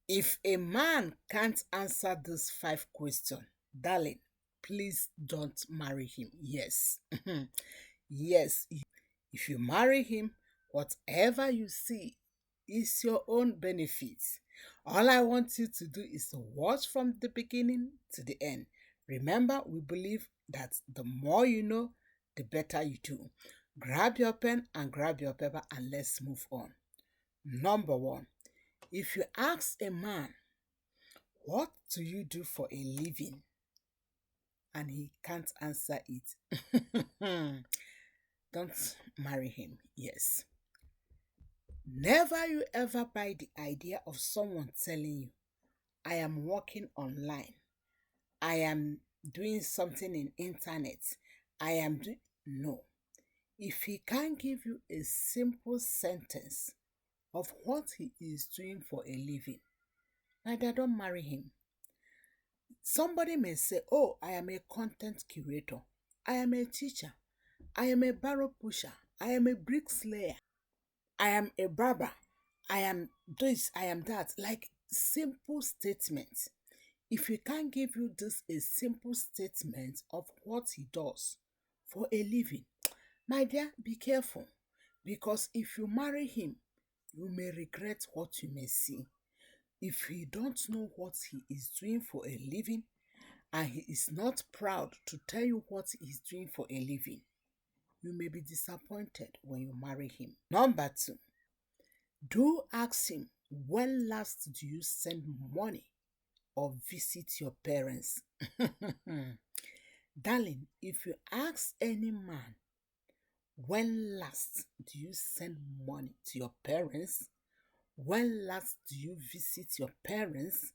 If a man can't answer these 5 questions, darling, please don't marry him. Yes. Yes. If you marry him, whatever you see is your own benefit. All I want you to do is to watch from the beginning to the end. Remember, we believe that the more you know, the better you do. Grab your pen and grab your paper and let's move on. Number one, if you ask a man, what do you do for a living? And he can't answer it. Don't marry him. Yes. Never you ever buy the idea of someone telling you, I am working online. I am doing something in internet. I am doing... No. If he can't give you a simple sentence of what he is doing for a living, neither don't marry him. Somebody may say, oh, I am a content curator. I am a teacher. I am a barrow pusher. I am a bricklayer. I am a barber. I am this. I am that. Like simple statements. If he can't give you this a simple statement of what he does for a living, my dear, be careful. Because if you marry him, you may regret what you may see. If he don't know what he is doing for a living, and he is not proud to tell you what he is doing for a living, you may be disappointed when you marry him. Number two, do ask him, when last do you send money or visit your parents? Darling, if you ask any man, when last do you send money to your parents? When last do you visit your parents?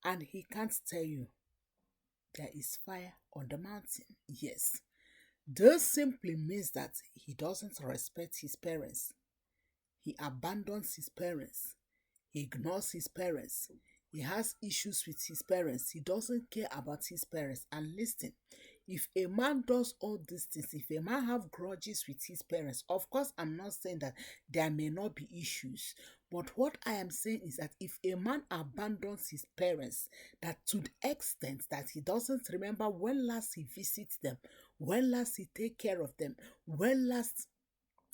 And he can't tell you, there is fire on the mountain. Yes. This simply means that he doesn't respect his parents. He abandons his parents. He ignores his parents. He has issues with his parents. He doesn't care about his parents. And listen, if a man does all these things, if a man have grudges with his parents, of course, I'm not saying that there may not be issues. But what I am saying is that if a man abandons his parents, that to the extent that he doesn't remember when last he visits them, when last he take care of them, when last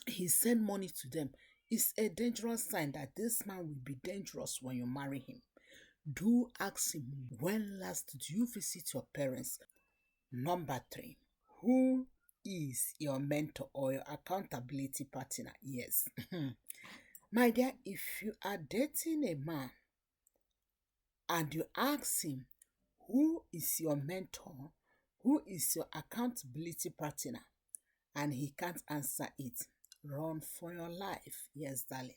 he sent money to them, it's a dangerous sign that this man will be dangerous when you marry him. Do ask him, when last did you visit your parents? Number three, who is your mentor or your accountability partner? Yes. My dear, if you are dating a man and you ask him, who is your mentor, who is your accountability partner, and he can't answer it, run for your life. Yes, darling.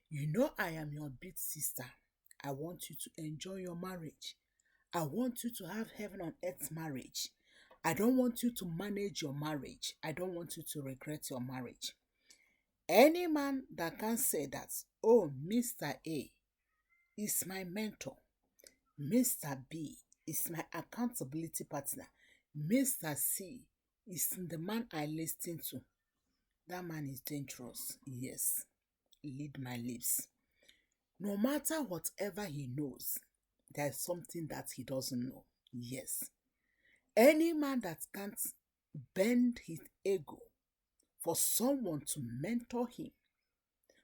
You know I am your big sister. I want you to enjoy your marriage. I want you to have heaven on earth marriage. I don't want you to manage your marriage. I don't want you to regret your marriage. Any man that can say that, oh, Mr. A is my mentor, Mr. B is my accountability partner, Mr. C is the man I listen to, that man is dangerous. Yes, lead my lips. No matter whatever he knows, there's something that he doesn't know. Yes. Any man that can't bend his ego for someone to mentor him,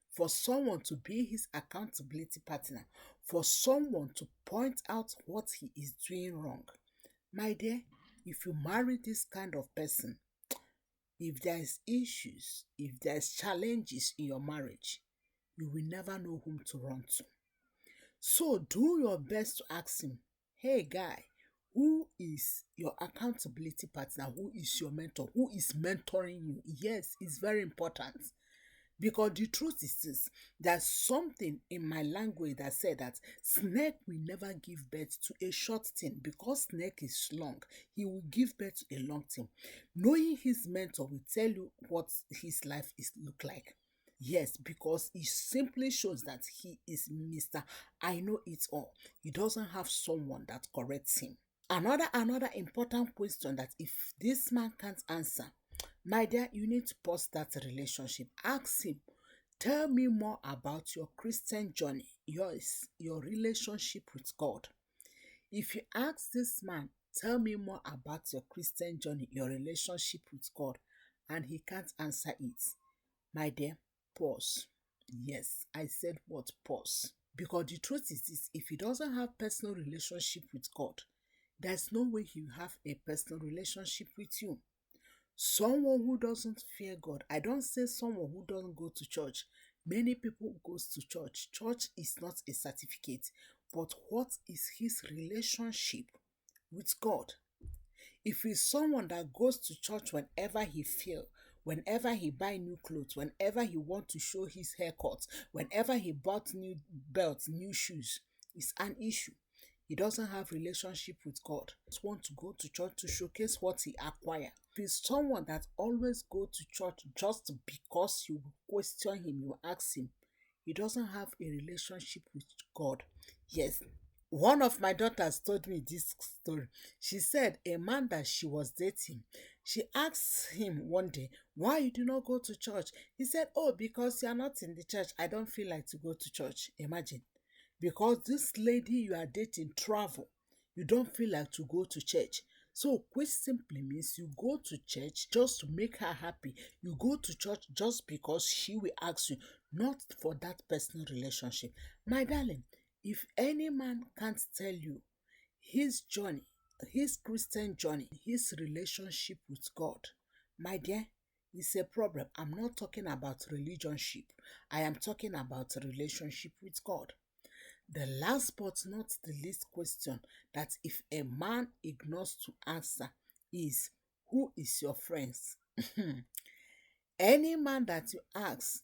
for someone to be his accountability partner, for someone to point out what he is doing wrong. My dear, if you marry this kind of person, if there's issues, if there's challenges in your marriage, you will never know whom to run to. So do your best to ask him, hey guy, who is your accountability partner? Who is your mentor? Who is mentoring you? Yes, it's very important. Because the truth is this, there's something in my language that said that snake will never give birth to a short thing. Because snake is long, he will give birth to a long thing. Knowing his mentor will tell you what his life is look like. Yes, because it simply shows that he is Mr. I know it all. He doesn't have someone that corrects him. Another important question that if this man can't answer, my dear, you need to pause that relationship. Ask him, Tell me more about your Christian journey, your relationship with God. If you ask this man, tell me more about your Christian journey, your relationship with God, and he can't answer it, my dear, pause. Yes, I said what? Pause. Because the truth is this, if he doesn't have personal relationship with God, there's no way he will have a personal relationship with you. Someone who doesn't fear God, I don't say someone who doesn't go to church. Many people goes to church. Church is not a certificate, but what is his relationship with God? If he's someone that goes to church whenever he feel, whenever he buy new clothes, whenever he want to show his haircut, whenever he bought new belts, new shoes, it's an issue. He doesn't have relationship with God. He just want to go to church to showcase what he acquire. If he's someone that always go to church just because you question him, you ask him, he doesn't have a relationship with God. Yes, one of my daughters told me this story. She said a man that she was dating, she asked him one day, why you do not go to church? He said, oh, because you are not in the church. I don't feel like to go to church. Imagine. Because this lady you are dating travel, you don't feel like to go to church. So, which simply means you go to church just to make her happy. You go to church just because she will ask you, not for that personal relationship. My darling, if any man can't tell you his journey, his Christian journey, his relationship with God, my dear, it's a problem. I'm not talking about religionship. I am talking about a relationship with God. The last but not the least question that if a man ignores to answer is, who is your friends? Any man that you ask,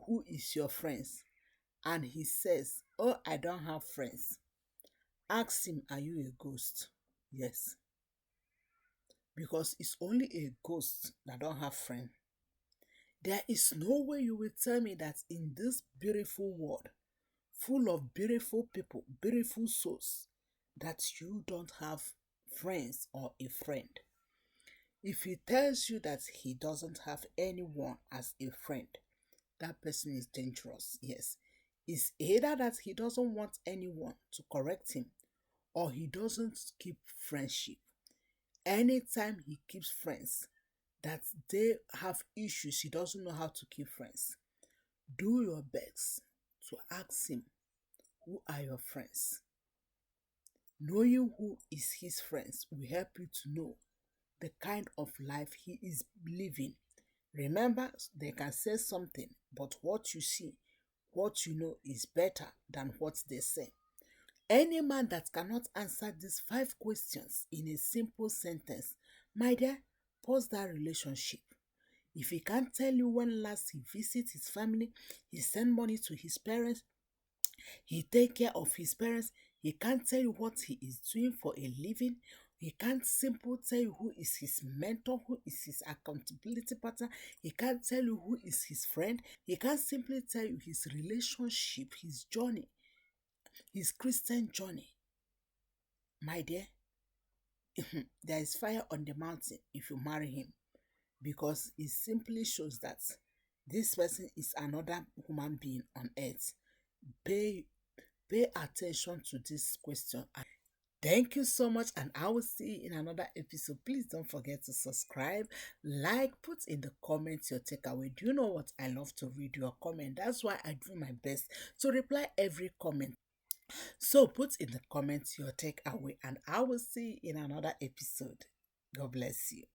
who is your friends? And he says, oh, I don't have friends. Ask him, are you a ghost? Yes. Because it's only a ghost that don't have friends. There is no way you will tell me that in this beautiful world, full of beautiful people, beautiful souls, that you don't have friends or a friend. If he tells you that he doesn't have anyone as a friend, that person is dangerous. Yes. It's either that he doesn't want anyone to correct him, or he doesn't keep friendship. Anytime he keeps friends that they have issues, he doesn't know how to keep friends. Do your best to ask him, who are your friends? Knowing who is his friends will help you to know the kind of life he is living. Remember, they can say something, but what you see, what you know is better than what they say. Any man that cannot answer these 5 questions in a simple sentence, my dear, pause that relationship. If he can't tell you when last he visits his family, he send money to his parents, he take care of his parents, he can't tell you what he is doing for a living, he can't simply tell you who is his mentor, who is his accountability partner, he can't tell you who is his friend, he can't simply tell you his relationship, his journey, his Christian journey. My dear, there is fire on the mountain if you marry him, because it simply shows that this person is another human being on earth. Pay attention to this question. Thank you so much, and I will see you in another episode. Please don't forget to subscribe, like, put in the comments your takeaway. Do you know what? I love to read your comment. That's why I do my best to reply every comment. So put in the comments your takeaway, and I will see you in another episode. God bless you.